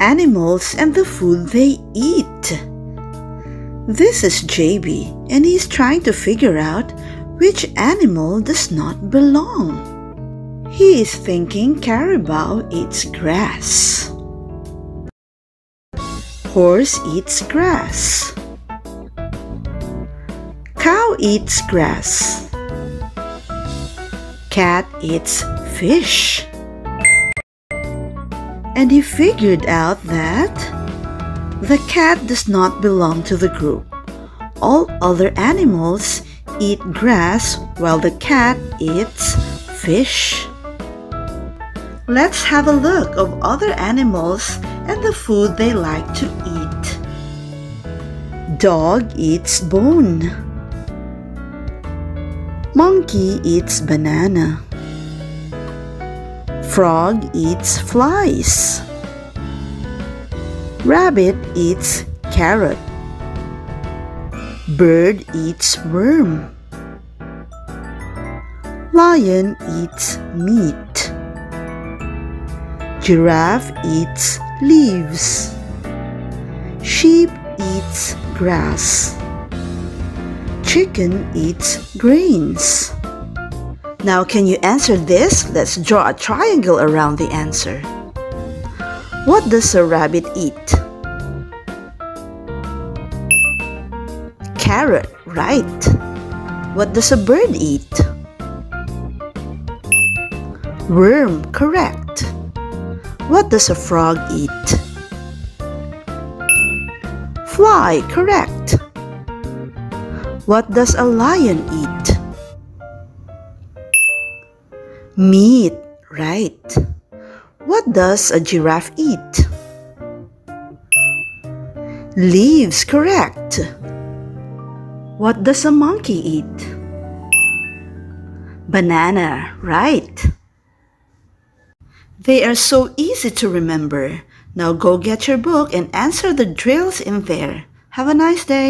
animals and the food they eat. This is JB, and he's trying to figure out which animal does not belong. He is thinking carabao eats grass. Horse eats grass. Cow eats grass. Cat eats fish. And he figured out that the cat does not belong to the group. All other animals eat grass while the cat eats fish. Let's have a look of other animals and the food they like to eat. Dog eats bone. Monkey eats banana. Frog eats flies. Rabbit eats carrot. Bird eats worm. Lion eats meat. Giraffe eats leaves. Sheep eats grass. Chicken eats grains. Now, can you answer this? Let's draw a triangle around the answer. What does a rabbit eat? Carrot, right. What does a bird eat? Worm, correct. What does a frog eat? Fly, correct. What does a lion eat? Meat, right. What does a giraffe eat? Leaves, correct. What does a monkey eat? Banana, right. They are so easy to remember. Now go get your book and answer the drills in there. Have a nice day.